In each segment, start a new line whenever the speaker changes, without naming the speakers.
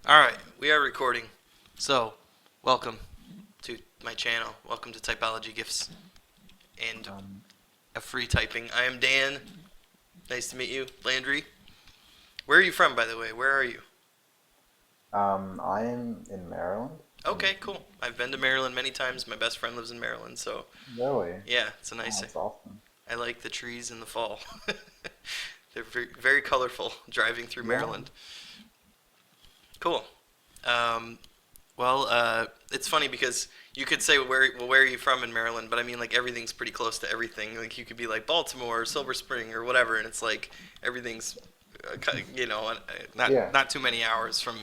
All right, we are recording. So, welcome to my channel. Welcome to Typology Gifts and
Um,
a free typing. I am Dan. Nice to meet you, Landry. Where are you from, by the way? Where are you?
I am in Maryland. And
Okay, cool. I've been to Maryland many times. My best friend lives in Maryland, so
really,
yeah, it's a
oh,
nice.
that's awesome.
I like the trees in the fall. They're very, very colorful driving through
Yeah,
Maryland. Cool. Um, it's funny because you could say where are you from in Maryland, but I mean like everything's pretty close to everything. Like you could be like Baltimore or Silver Spring or whatever, and it's like everything's,
yeah.
not too many hours from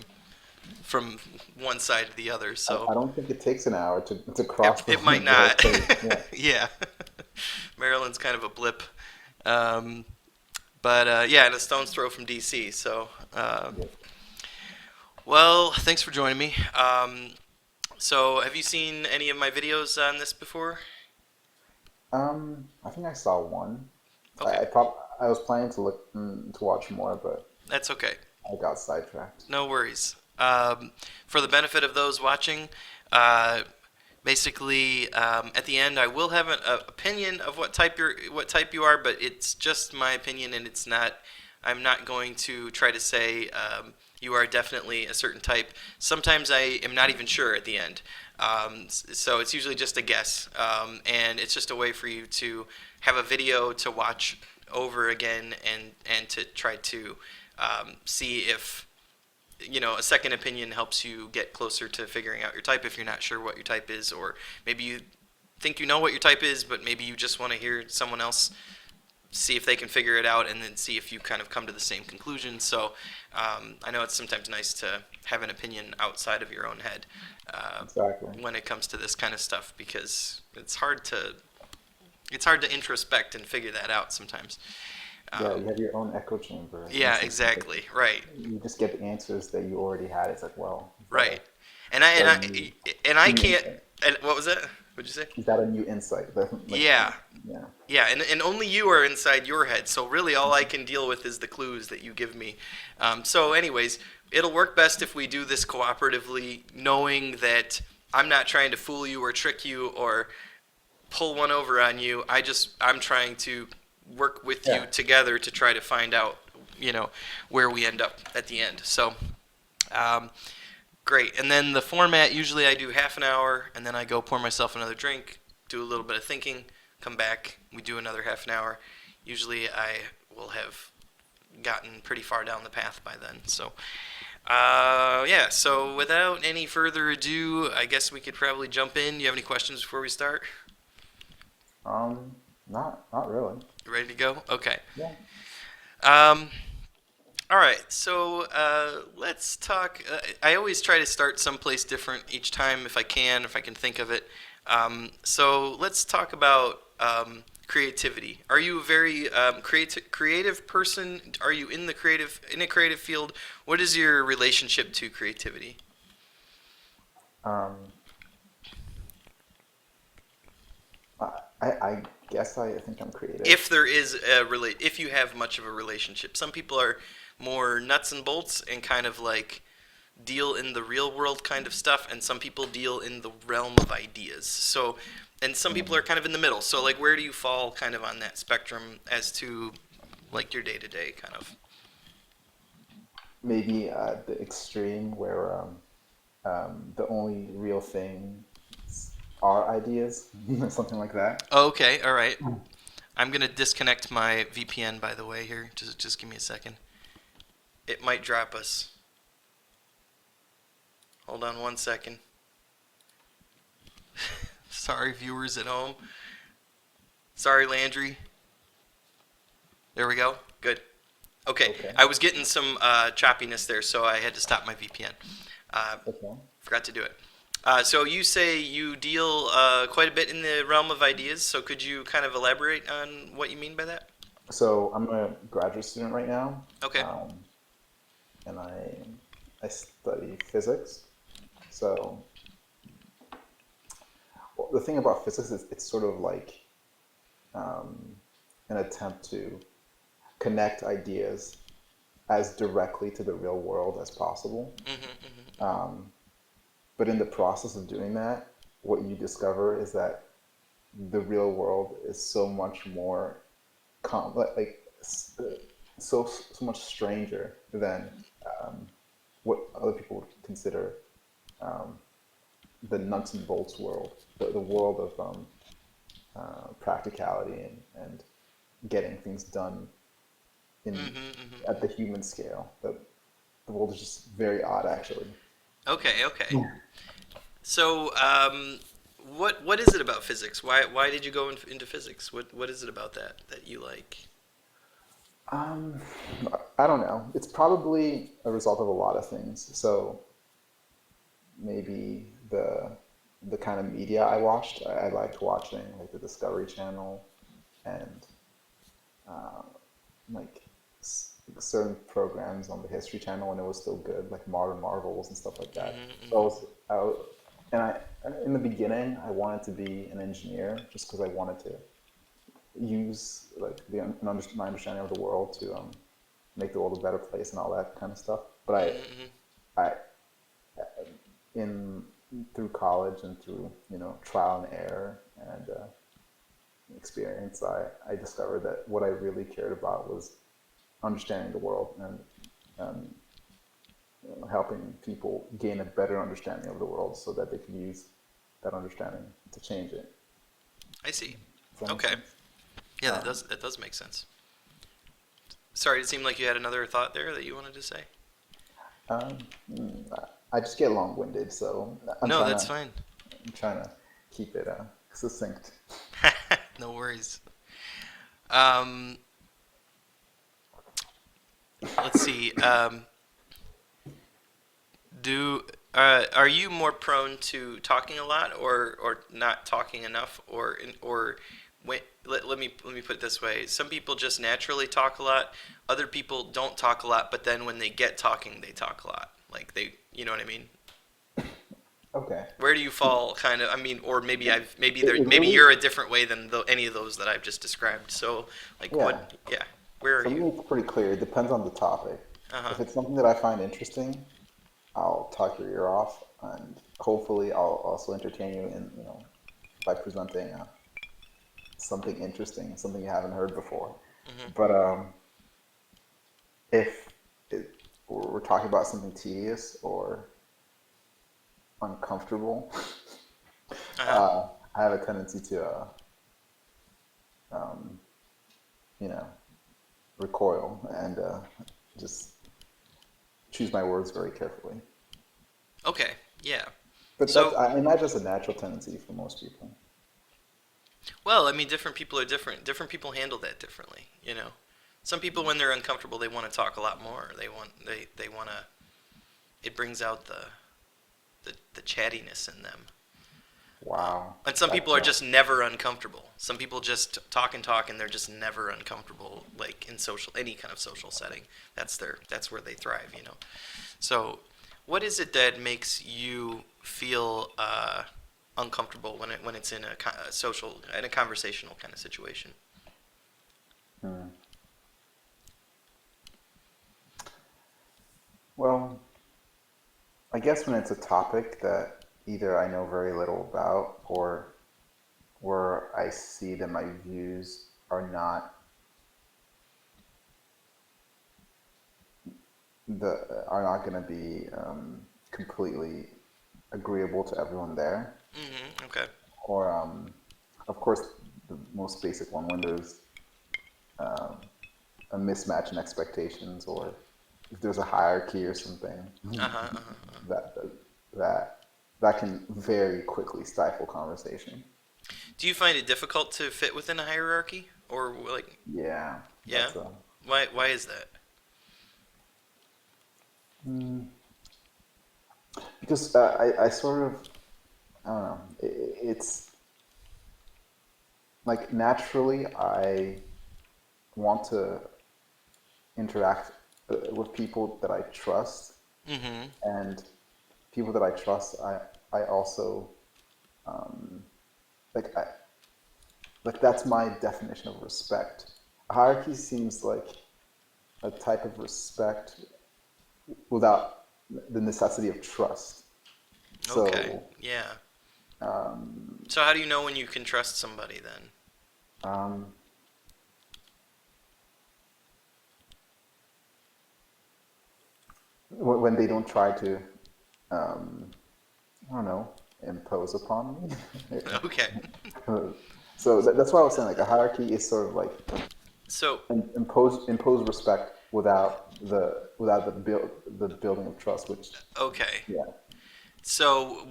one side to the other. So
I don't think it takes an hour to
it
cross the,
it might
the whole
not.
state. Yeah,
Yeah, Maryland's kind of a blip. Um, but yeah, and a stone's throw from DC. So
yeah.
thanks for joining me. So, have you seen any of my videos on this before?
I think I saw one.
Okay,
I was planning to to watch more, but
that's okay.
I got sidetracked.
No worries. For the benefit of those watching, uh, basically, at the end, I will have an opinion of what type you are, but it's just my opinion, and it's not. I'm not going to try to say you are definitely a certain type. Sometimes I am not even sure at the end. So it's usually just a guess, and it's just a way for you to have a video to watch over again and to try to see if a second opinion helps you get closer to figuring out your type if you're not sure what your type is, or maybe you think you know what your type is, but maybe you just want to hear someone else see if they can figure it out and then see if you kind of come to the same conclusion. So I know it's sometimes nice to have an opinion outside of your own head
Exactly.
when it comes to this kind of stuff because it's hard to introspect and figure that out sometimes.
Yeah,
Um,
you have your own echo chamber, and
yeah,
sometimes
exactly. Right.
you just get the answers that you already had. It's like, well,
Right. And I
is that
and
a new
I
new
can't.
insight?
And what was that? What'd you say?
Is that a new insight? Like,
Yeah.
yeah.
Yeah, and only you are inside your head, so really all I can deal with is the clues that you give me. So, anyways, it'll work best if we do this cooperatively, knowing that I'm not trying to fool you or trick you or pull one over on you. I'm trying to work with you
Yeah.
together to try to find out, where we end up at the end. So, um, great. And then the format, usually I do half an hour, and then I go pour myself another drink, do a little bit of thinking, come back, we do another half an hour. Usually I will have gotten pretty far down the path by then. So, yeah, so without any further ado, I guess we could probably jump in. Do you have any questions before we start?
Not really.
You ready to go? Okay.
Yeah.
Um, all right, so let's talk. I always try to start someplace different each time if I can think of it. So let's talk about creativity. Are you a very creative person? Are you in a creative field? What is your relationship to creativity?
Um, I guess I think I'm creative.
If there is if you have much of a relationship, some people are more nuts and bolts and kind of like deal in the real world kind of stuff, and some people deal in the realm of ideas. So, and some people
Mm.
are kind of in the middle. So, like, where do you fall kind of on that spectrum as to like your day to day kind of?
Maybe the extreme where the only real thing are ideas, something like that.
Okay, all right. I'm gonna disconnect my VPN by the way here. Just give me a second. It might drop us. Hold on one second. Sorry, viewers at home. Sorry, Landry. There we go. Good. Okay,
Okay.
I was getting some choppiness there, so I had to stop my VPN.
Okay.
Forgot to do it. So you say you deal quite a bit in the realm of ideas. So could you kind of elaborate on what you mean by that?
So I'm a graduate student right now,
Okay.
um, and I study physics. So well, the thing about physics is it's sort of like um, an attempt to connect ideas as directly to the real world as possible.
Mm-hmm,
Um, but in the process of doing that, what you discover is that the real world is so much more so much stranger than what other people would consider um, the nuts and bolts world, the world of practicality and getting things done in
Mm-hmm, mm-hmm.
at the human scale. The world is just very odd, actually.
Okay, okay. So, what is it about physics? Why did you go into physics? What is it about that you like?
Um, I don't know. It's probably a result of a lot of things. So maybe the kind of media I watched. I liked watching like the Discovery Channel and uh, like certain programs on the History Channel when it was still good, like Modern Marvels and stuff like that.
Mm-hmm,
So
mm-hmm.
I was, and I in the beginning I wanted to be an engineer just because I wanted to use like my understanding of the world to make the world a better place and all that kind of stuff. But
Mm-hmm.
I in through college and through trial and error and experience, I discovered that what I really cared about was understanding the world and um, helping people gain a better understanding of the world so that they can use that understanding to change it.
I see.
Does that make
Okay.
sense?
Yeah,
Um,
that does make sense. Sorry, it seemed like you had another thought there that you wanted to say.
I just get long-winded, so
No, that's fine.
I'm trying to keep it succinct.
No worries. Um, let's see. Do are you more prone to talking a lot or not talking enough or when, let me put it this way. Some people just naturally talk a lot. Other people don't talk a lot, but then when they get talking, they talk a lot. Like you know what I mean?
Okay.
Where do you fall kind of, I mean, or maybe
It, it
maybe
really,
you're a different way than any of those that I've just described. So like
yeah.
yeah, where are
For
you?
me, it's pretty clear. It depends on the topic.
Uh-huh.
If it's something that I find interesting, I'll talk your ear off, and hopefully, I'll also entertain you in, by presenting something interesting, something you haven't heard before.
Mhm.
But if we're talking about something tedious or uncomfortable,
Uh-huh.
I have a tendency to, um, you know, recoil and just choose my words very carefully.
Okay. Yeah.
But
So,
I imagine that's a natural tendency for most people.
well, I mean, different people are different. Different people handle that differently, you know. Some people when they're uncomfortable, they want to talk a lot more. They want to it brings out the chattiness in them.
Wow,
And some people
that's
are just never uncomfortable. Some people just talk and they're just never uncomfortable, like in any kind of social setting. That's where they thrive, you know. So, what is it that makes you feel uncomfortable when it's in a social in a conversational kind of situation?
hmm. Well, I guess when it's a topic that either I know very little about or where I see that my views are not going to be completely agreeable to everyone there,
Okay.
or of course the most basic one when there's um, a mismatch in expectations or if there's a hierarchy or something
Uh huh. Uh-huh.
that that that can very quickly stifle conversation.
Do you find it difficult to fit within a hierarchy, or like,
Yeah,
yeah?
that's a
Why is that?
mm, because I sort of I don't know. It's like naturally I want to interact with people that I trust,
Mm-hmm.
and people that I trust, I also um, like I, like that's my definition of respect. A hierarchy seems like a type of respect without the necessity of trust.
Okay.
So
Yeah.
um,
So how do you know when you can trust somebody then?
um, when they don't try to, um, I don't know, impose upon me.
Okay.
So that's why I was saying like a hierarchy is sort of like
So,
impose respect without the building of trust, which
okay.
yeah.
So,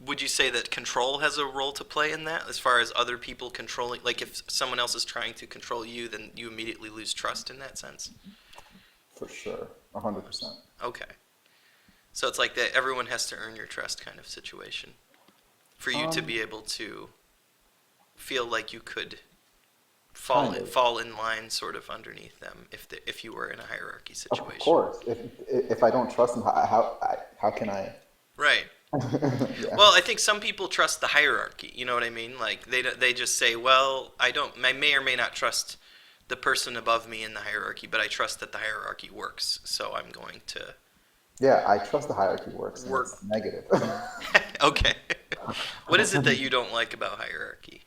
would you say that control has a role to play in that, as far as other people controlling? Like, if someone else is trying to control you, then you immediately lose trust in that sense?
For sure, 100%.
Okay. So it's like that everyone has to earn your trust kind of situation for you to
Um,
be able to feel like you could
kind of.
fall in line sort of underneath them if you were in a hierarchy
Of
situation.
course, if I don't trust them, how can I?
Right.
Yeah,
Well, I think some people trust the hierarchy. You know what I mean? Like they just say, "Well, I may or may not trust the person above me in the hierarchy, but I trust that the hierarchy works. So I'm going to
yeah. I trust the hierarchy works, and
work."
it's negative.
Okay. What is it that you don't like about hierarchy?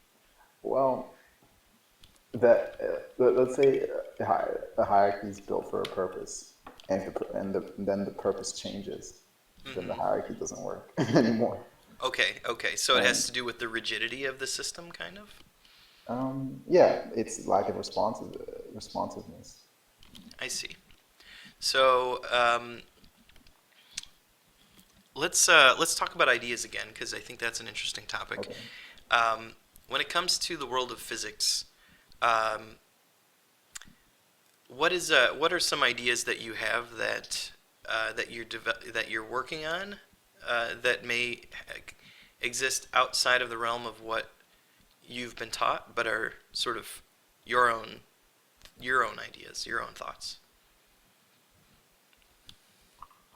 Well, let's say the hierarchy is built for a purpose, then the purpose changes, then the
Hmm.
hierarchy doesn't work anymore.
Okay, okay. So it has
And
to do with the rigidity of the system, kind of?
yeah, it's lack of responsiveness.
I see. So let's talk about ideas again, because I think that's an interesting topic.
Okay.
When it comes to the world of physics, um, what are some ideas that you have that you're working on that may exist outside of the realm of what you've been taught, but are sort of your own your own ideas, your own thoughts,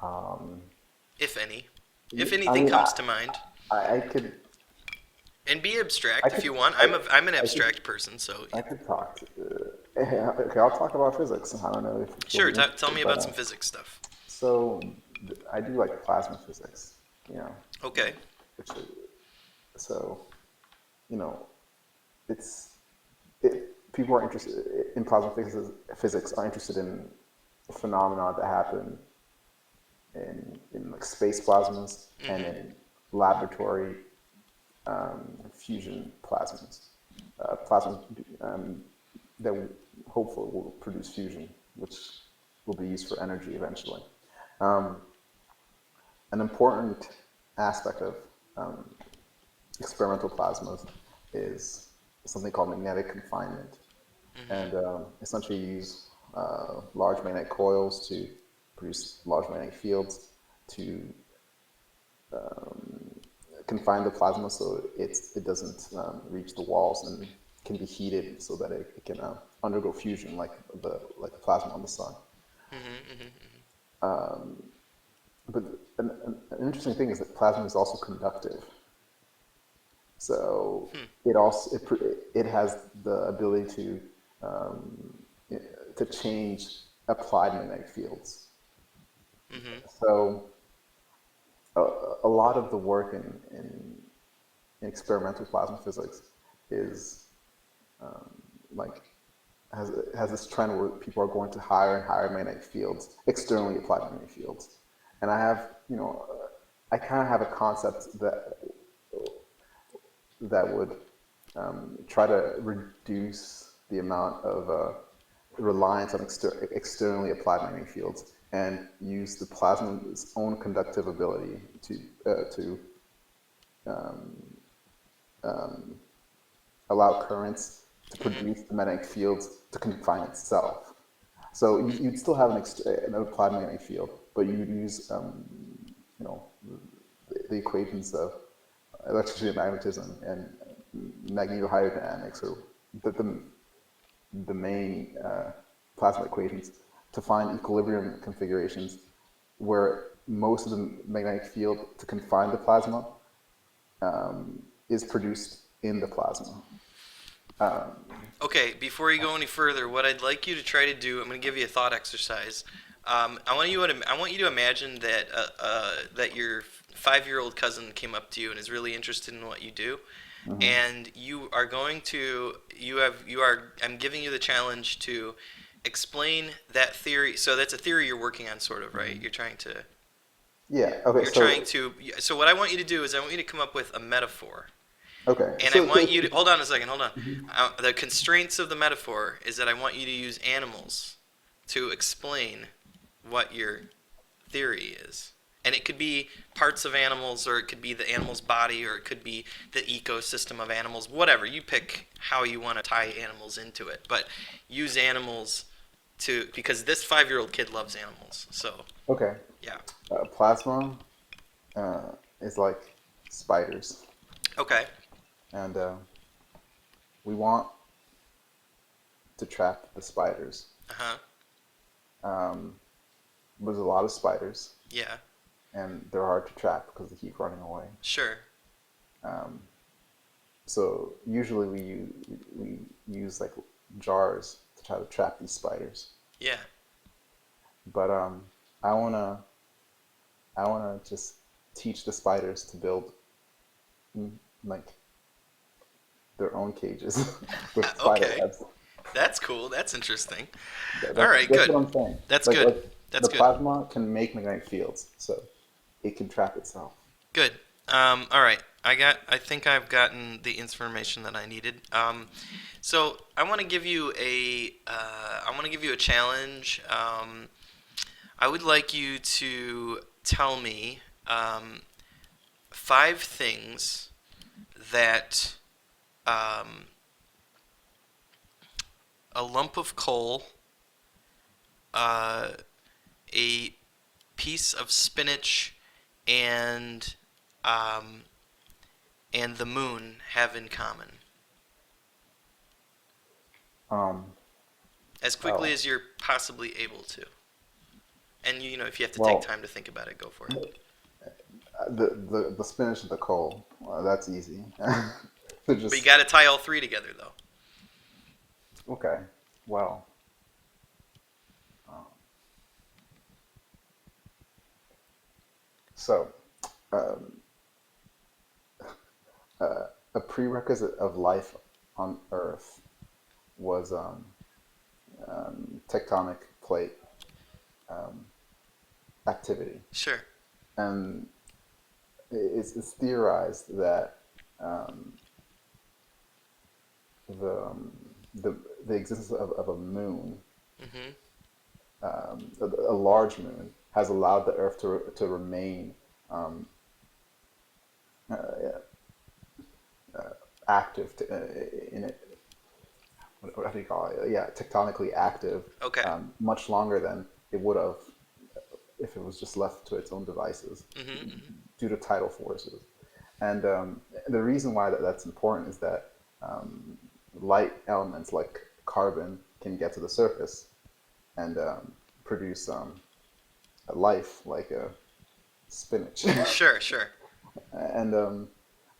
Um,
if any, if
I
anything
mean,
comes to mind.
I could,
And be
I
abstract if
could,
you want.
I,
I'm an
I could,
abstract person, so
I could talk. Okay, I'll talk about physics. I don't know if you'll
sure.
be
Tell
interested,
me
but
about some physics stuff.
so I do like plasma physics. You know,
Okay.
which is, so you know, it's people are interested in plasma physics are interested in phenomena that happen in like space plasmas and
Mhm.
in laboratory fusion plasmas, plasmas that hopefully will produce fusion, which will be used for energy eventually. Um, an important aspect of um, experimental plasmas is something called magnetic confinement,
Mhm.
and essentially you use large magnetic coils to produce large magnetic fields to confine the plasma so it doesn't reach the walls and can be heated so that it can undergo fusion like the plasma on the sun.
Mhm. Mhm. Mhm.
But an interesting thing is that plasma is also conductive. So
Hmm.
it has the ability to change applied magnetic fields.
Mhm.
So a lot of the work in experimental plasma physics is like has this trend where people are going to higher and higher magnetic fields, externally applied magnetic fields, and I have I kind of have a concept that would try to reduce the amount of reliance on externally applied magnetic fields and use the plasma's own conductive ability to allow currents to
Mhm.
produce the magnetic fields to confine itself. So you'd still have an applied magnetic field, but you would use you know the equations of electricity and magnetism and magnetohydrodynamics, or the main plasma equations, to find equilibrium configurations where most of the magnetic field to confine the plasma is produced in the plasma.
Okay, before you go any further, what I'd like you to try to do, I'm going to give you a thought exercise. I want you to imagine that that your 5-year-old cousin came up to you and is really interested in what you do,
Hmm.
and you are going to you are I'm giving you the challenge to explain that theory. So that's a theory you're working on, sort of, right?
Hmm.
Yeah,
Yeah. Okay.
you're trying to. So what I want you to do is I want you to come up with a metaphor.
Okay.
And I
So,
want you to hold on a second. Hold on.
Mhm.
The constraints of the metaphor is that I want you to use animals to explain what your theory is. And it could be parts of animals, or it could be the animal's body, or it could be the ecosystem of animals. Whatever you pick, how you want to tie animals into it. But use animals to because this 5-year-old kid loves animals. So
okay.
yeah.
Plasma is like spiders,
Okay.
and we want to trap the spiders.
Uh huh.
Um, there's a lot of spiders,
Yeah.
and they're hard to trap because they keep running away.
Sure.
Um, so usually we use like jars to try to trap these spiders.
Yeah.
But I wanna I wanna just teach the spiders to build like their own cages with spider
Okay.
webs.
That's cool. That's interesting. All
That's
right.
that's
Good.
what I'm saying.
That's
Like
good.
like
That's
the
good.
plasma can make magnetic fields, so it can trap itself.
Good. All right. I think I've gotten the information that I needed. So I want to give you a. I want to give you a challenge. I would like you to tell me 5 things that um, a lump of coal, uh, a piece of spinach, and um, and the moon have in common,
Um,
as quickly
oh,
as you're possibly able to. And if you have to take
well,
time to think about it, go for it.
the spinach and the coal, that's easy. To
But you
just
got to tie all 3 together, though.
okay. Well, um, so um, a prerequisite of life on Earth was tectonic plate um, activity,
Sure.
and it's theorized that um, the, um, the the existence of a moon,
Mhm.
a large moon, has allowed the Earth to remain um, uh, active in it. What do you call it? Yeah, tectonically active,
Okay.
much longer than it would have if it was just left to its own devices
Mhm. Mhm.
due to tidal forces. And the reason why that's important is that light elements like carbon can get to the surface and produce a life like a spinach.
Sure. Sure.
And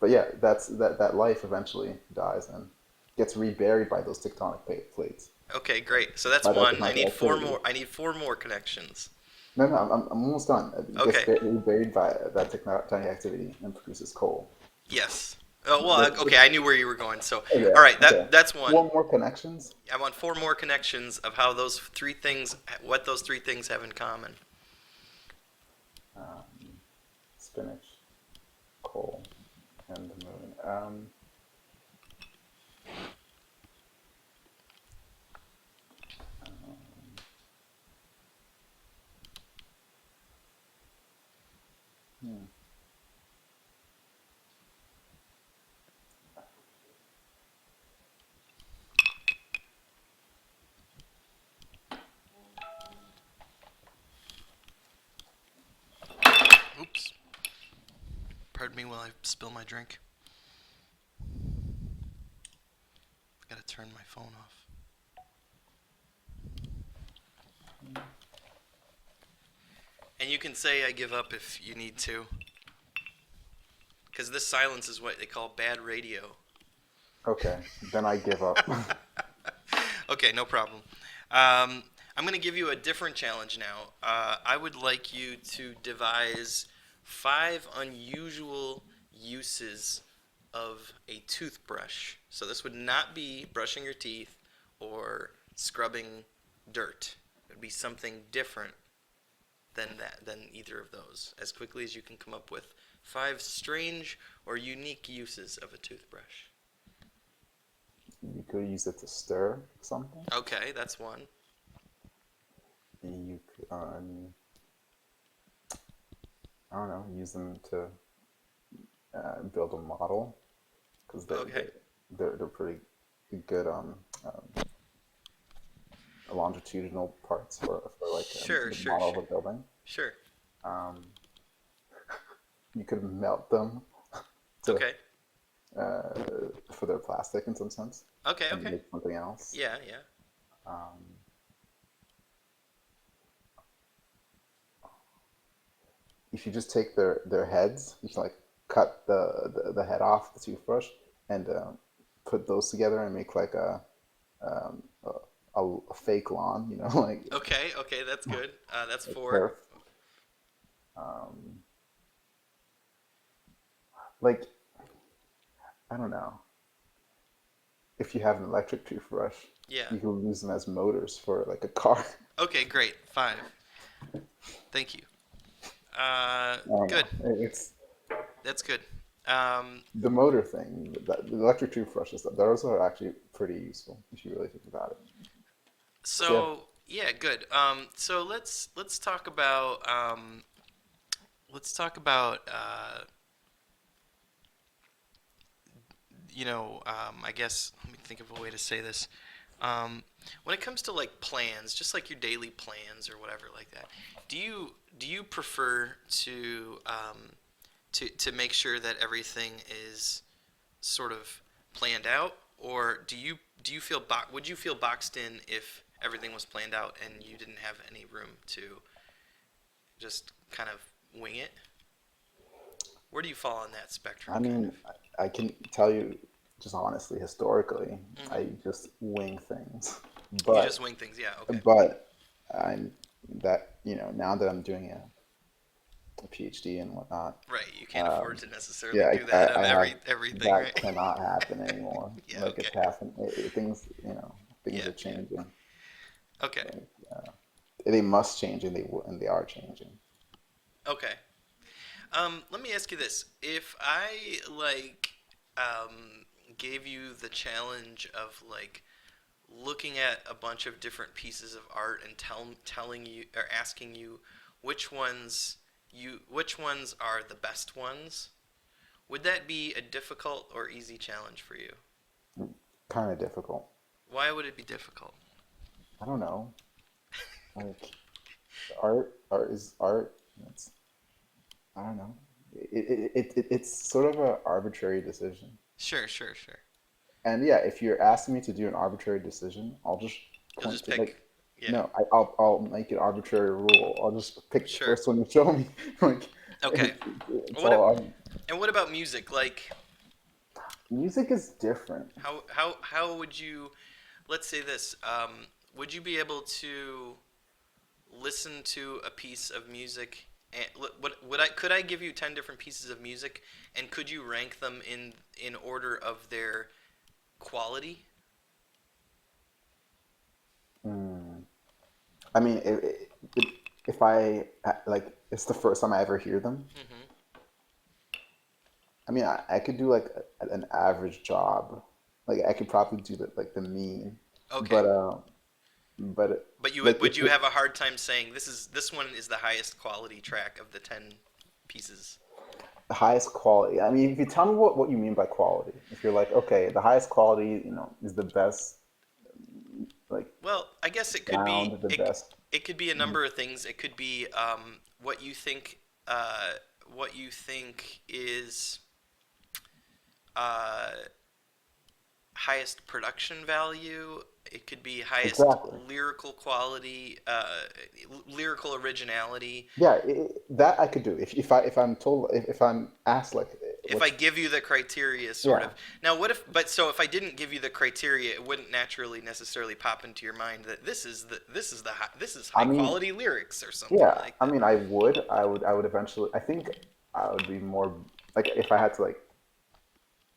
but yeah, that life eventually dies and gets reburied by those tectonic plates
Okay. Great. So that's
by that
one. I
tectonic
need 4
activity.
more. I need 4 more connections.
No, I'm almost done. It gets
Okay.
reburied by that tectonic activity and produces coal.
Yes. Oh, well,
That's,
okay. I knew where you were going. So,
yeah,
all right.
okay.
That's one.
4 more connections.
I want 4 more connections of how those 3 things, what those 3 things have in common.
Um, spinach, coal, and the moon. Um, hmm.
Oops. Pardon me while I spill my drink. I gotta turn my phone off. And you can say I give up if you need to, because this silence is what they call bad radio.
Okay, then I give up.
Okay, no problem. Um, I'm going to give you a different challenge now. I would like you to devise 5 unusual uses of a toothbrush. So this would not be brushing your teeth or scrubbing dirt. It would be something different than either of those. As quickly as you can come up with 5 strange or unique uses of a toothbrush.
You could use it to stir something.
Okay, that's one.
You could, I don't know, use them to build a model because
Okay.
they're pretty good longitudinal parts for like
Sure,
the
sure,
model
sure.
of a building.
Sure.
Um, you could melt them to
Okay.
for their plastic in some sense
Okay,
and
okay.
make something else.
Yeah, yeah.
Um, if you just take their heads, you can like cut the head off the toothbrush and put those together and make like um, a, a fake lawn,
Okay, okay, that's good. That's
like
4.
turf. Um, like I don't know. If you have an electric toothbrush,
Yeah.
you can use them as motors for like a car.
Okay, great. 5. Thank you.
I don't
Good.
know. It's
That's good. Um,
the motor thing. The electric toothbrushes, those are actually pretty useful if you really think about it. So yeah,
so yeah, good. So let's talk about I guess let me think of a way to say this. When it comes to like plans, just like your daily plans or whatever like that, do you prefer to make sure that everything is sort of planned out, or do you feel would you feel boxed in if everything was planned out and you didn't have any room to just kind of wing it? Where do you fall on that spectrum,
I
kind
mean,
of?
I can tell you just honestly, historically,
Hmm.
I just wing things.
You just
But
wing things, yeah. Okay.
but I'm now that I'm doing a PhD and whatnot,
Right. You can't afford
um,
to necessarily
yeah,
do that on
I have
everything,
that
right?
cannot happen anymore.
Yeah.
Like
Okay.
it's happened. Things things
Yeah.
are
Yeah.
changing.
Okay.
Like they must change, and they are changing.
Okay. Let me ask you this: if I gave you the challenge of like looking at a bunch of different pieces of art and telling you or asking you which ones which ones are the best ones, would that be a difficult or easy challenge for you?
Kind of difficult.
Why would it be difficult?
I don't know. Like art is art. It's I don't know. It's sort of an arbitrary decision.
Sure, sure, sure.
And yeah, if you're asking me to do an arbitrary decision, I'll just
You'll
point
just
to like,
pick, yeah.
no, I'll make an arbitrary rule. I'll just pick the
Sure.
first one you show me. Like,
Okay.
it's
What ab-
all.
and what about music? Like,
Music is different.
how would you? Let's say this. Would you be able to listen to a piece of music? And would I could I give you 10 different pieces of music, and could you rank them in order of their quality?
Mm. I mean, if I like, it's the first time I ever hear them.
Hmm.
I mean, I could do like an average job. Like I could probably do the mean,
Okay,
but but
but you
like
would you have a hard time saying this one is the highest quality track of the 10 pieces?
the highest quality. I mean, if you tell me what you mean by quality, if you're like, okay, the highest quality, is the best, like
Well, I guess it could be
sound, the best.
it could be a number of things. It could be uh, what you think is uh, highest production value. It could be highest
Exactly.
lyrical quality, lyrical originality.
Yeah, that I could do. If I'm told if I'm asked like
If I
what's
give you the criteria, sort
yeah.
of. Now, what if? But so if I didn't give you the criteria, it wouldn't naturally necessarily pop into your mind that this is
I
high
mean,
quality lyrics or something
yeah.
like
I
that.
mean, I would eventually. I think I would be more like if I had to like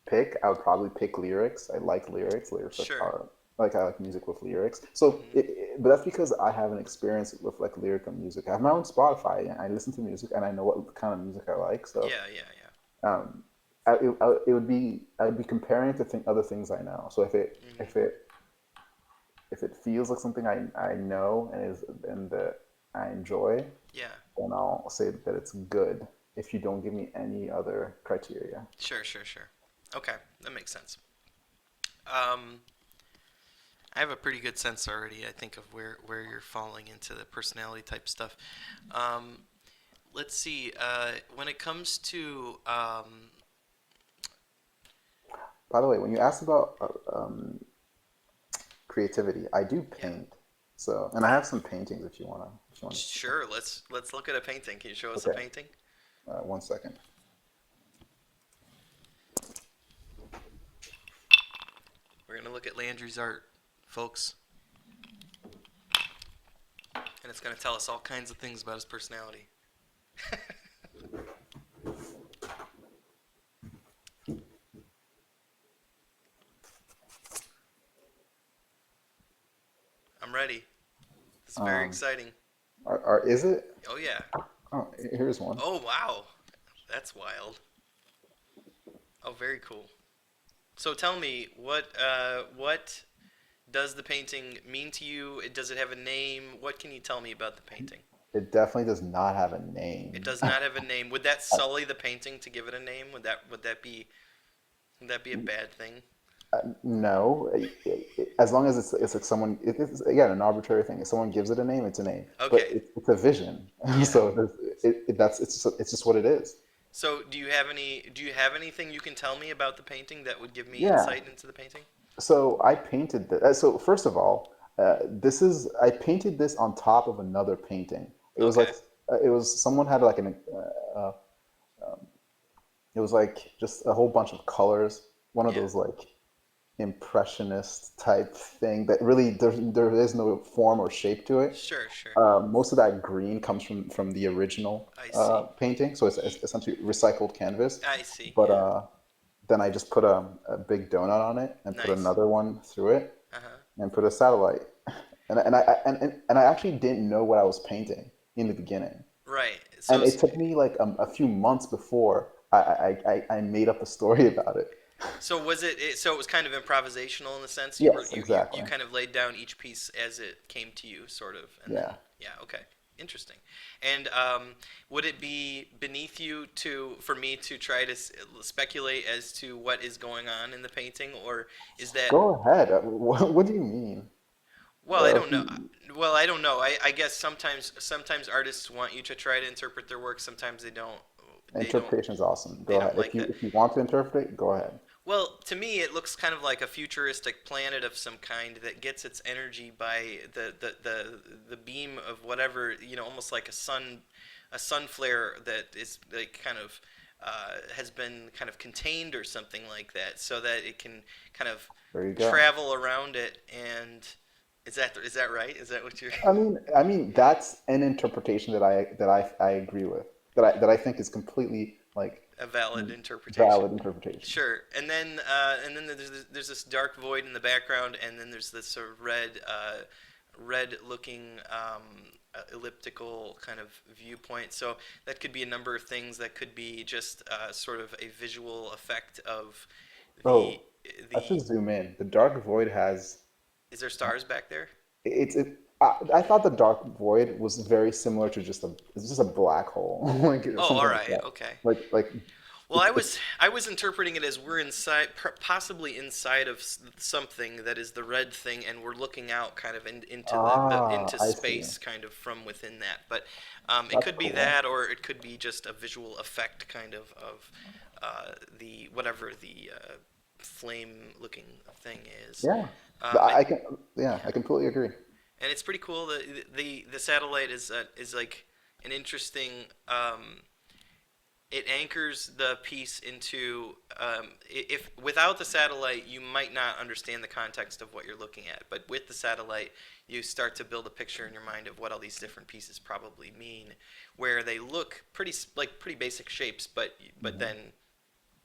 pick, I would probably pick lyrics. I like lyrics. Lyrics
Sure.
are like I like music with lyrics. So,
Hmm.
but that's because I have an experience with like lyrical music. I have my own Spotify and I listen to music and I know what kind of music I like. So,
Yeah, yeah, yeah.
um, it would be I would be comparing it to other things I know. So
Hmm.
if it feels like something I know and that I enjoy,
Yeah.
then I'll say that it's good. If you don't give me any other criteria.
Sure, sure, sure. Okay, that makes sense. Um, I have a pretty good sense already, I think, of where you're falling into the personality type stuff. Um, let's see. When it comes to
By the way, when you asked about creativity, I do
yeah,
paint. So, and I have some paintings if you wanna see them.
sure. Let's look at a painting. Can you show us a
Okay,
painting?
1 second.
We're gonna look at Landry's art, folks, and it's gonna tell us all kinds of things about his personality. I'm ready. It's very
Um,
exciting.
is it?
Oh yeah.
Oh, here's one.
Oh wow. That's wild. Oh, very cool. So tell me, what does the painting mean to you? Does it have a name? What can you tell me about the painting?
It definitely does not have a
It
name.
does not have a name. Would that sully the painting to give it a name? Would that be a bad thing?
No, as long as it's like someone, it's again an arbitrary thing. If someone gives it a name, it's a name, but
Okay.
it's a vision.
Yeah.
So that's it's just what it is.
So do you have anything you can tell me about the painting that would give me
Yeah.
insight into the painting?
So I painted this. So first of all, this is I painted this on top of another painting. It was like
Okay.
it was someone had like it was like just a whole bunch of colors. One of
Yeah.
those like impressionist type thing that really there is no form or shape to it.
Sure, sure.
Most of that green comes from the original
I see.
painting, so it's
Ye-
essentially recycled canvas.
I see.
But
Yeah.
then I just put a big donut on it and put
Nice.
another one through it
Uh-huh.
and put a satellite. And I actually didn't know what I was painting in the beginning,
Right.
and it took me like a few months before I made up a story about it.
So so it was kind of improvisational in the sense
Yes,
you
exactly.
kind of laid down each piece as it came to you, sort of, and then
Yeah.
yeah, okay, interesting. And would it be beneath you to for me to try to speculate as to what is going on in the painting, or is that
Go ahead. What do you mean?
well, I
If
don't know.
you,
Well, I don't know. I guess sometimes artists want you to try to interpret their work. Sometimes they don't. They don't.
interpretation is awesome.
They
Go
don't
ahead.
like that.
If you want to interpret it, go ahead.
Well, to me, it looks kind of like a futuristic planet of some kind that gets its energy by the beam of whatever, almost like a sun flare that is like kind of has been kind of contained or something like that, so that it can kind of
There you go.
travel around it. And is that right? Is that what you're?
I mean that's an interpretation that I agree with. That I think is completely like
A valid interpretation?
valid interpretation.
Sure. And then there's this dark void in the background, and then there's this sort of red looking elliptical kind of viewpoint. So that could be a number of things. That could be just sort of a visual effect of the
Oh, let's
the.
just zoom in. The dark void has
Is there stars back there?
I thought the dark void was very similar to it's just a black hole, like
Oh, all
something like
right.
that.
Okay.
Like
Well,
it's
I was interpreting it as we're inside, possibly inside of something that is the red thing, and we're looking out kind of into into
I see.
space, kind of from within that. But it
That's
could be
cool.
that, or it could be just a visual effect, kind of the whatever the flame-looking thing is.
Yeah.
Um, it,
I can yeah,
yeah,
I completely agree.
and it's pretty cool. The satellite is like an interesting. it anchors the piece into if without the satellite you might not understand the context of what you're looking at, but with the satellite you start to build a picture in your mind of what all these different pieces probably mean, where they look pretty basic shapes, but
Hmm.
then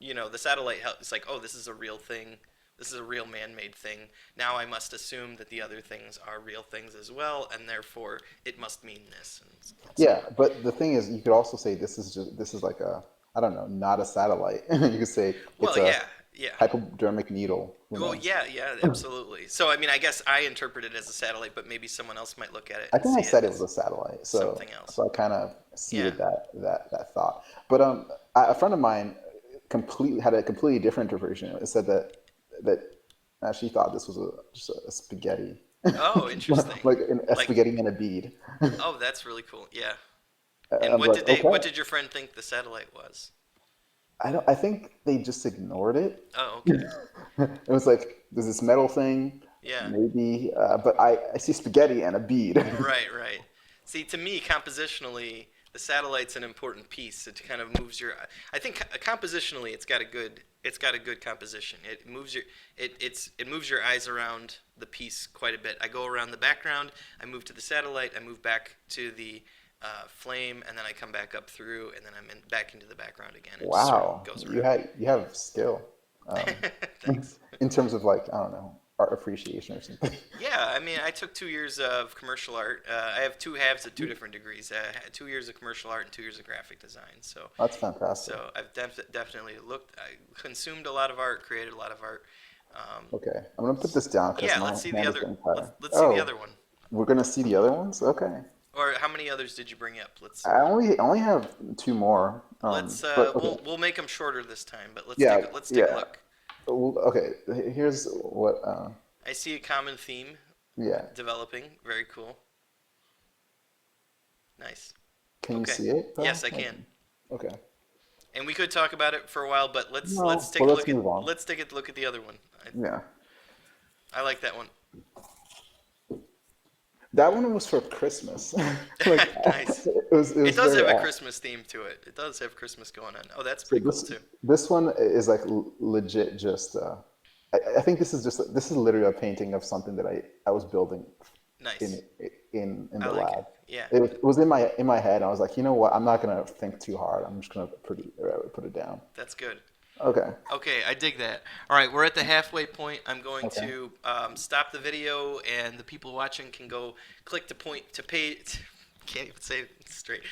the satellite helps. It's like, oh, this is a real thing. This is a real man-made thing. Now I must assume that the other things are real things as well, and therefore it must mean this, and so
Yeah,
on.
but the thing is, you could also say this is like a, I don't know, not a satellite. You could say it's
Well,
a
yeah, yeah.
hypodermic needle. Who
Well,
knows?
yeah, yeah, absolutely. So, I mean, I guess I interpret it as a satellite, but maybe someone else might look at it
I
and
think I
see it
said it was
as
a satellite,
something else.
so I kind of
Yeah.
seeded that thought. But a friend of mine completely had a completely different interpretation. It said that she thought this was just a spaghetti,
Oh, interesting.
like a
Like,
spaghetti and a bead.
oh, that's really cool. Yeah.
I
And
was like,
what
okay.
did your friend think the satellite was?
I don't. I think they just ignored it.
Oh, okay.
It was like, there's this metal thing,
Yeah.
maybe, but I see spaghetti and a bead.
Right, right. See, to me, compositionally, the satellite's an important piece. It kind of moves your. I think compositionally, it's got a good composition. It moves your eyes around the piece quite a bit. I go around the background. I move to the satellite. I move back to the flame, and then I come back up through, and then back into the background again. It just sort of
Wow,
goes around.
you have skill, um,
Thanks.
in terms of like, I don't know, art appreciation or something.
Yeah, I mean, I took 2 years of commercial art. I have two halves at two different degrees. I had 2 years of commercial art and 2 years of graphic design. So,
That's fantastic.
so I've definitely looked. I consumed a lot of art, created a lot of art. Um,
Okay, I'm gonna put this down because
yeah,
my
let's see the
hand is
other.
getting
Let's
tired.
let's see the
Oh,
other one.
we're gonna see the other ones. Okay,
Or how many others did you bring up? Let's
I only have two more.
let's
But okay,
we'll make them shorter this time. But
yeah,
let's take a
yeah.
look.
Well, okay, here's what.
I see a common theme
Yeah,
developing. Very cool. Nice.
can you
Okay.
see it though?
Yes, I
Like,
can.
okay.
And we could talk about it for a while, but let's
No,
take
well,
a
let's
look at
move on.
let's take a look at the other one.
Yeah,
I like that one.
that one was for Christmas. Like,
Nice.
it
It
was
does
very
have a
apt.
Christmas theme to it. It does have Christmas going on. Oh, that's
So
pretty cool too.
this one is like legit. Just I think this is literally a painting of something that I was building in
Nice.
in
I
the
like it.
lab.
Yeah.
It was in my head. I was like, you know what? I'm not gonna think too hard. I'm just gonna put it down.
That's good.
Okay.
Okay, I dig that. All right, we're at the halfway point. I'm going
Okay.
to stop the video, and the people watching can go click to point to pay. Can't even say it straight.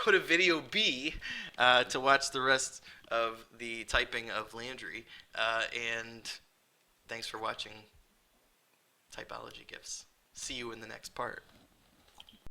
Go to video B to watch the rest of the typing of Landry. And thanks for watching Typology Gifts. See you in the next part.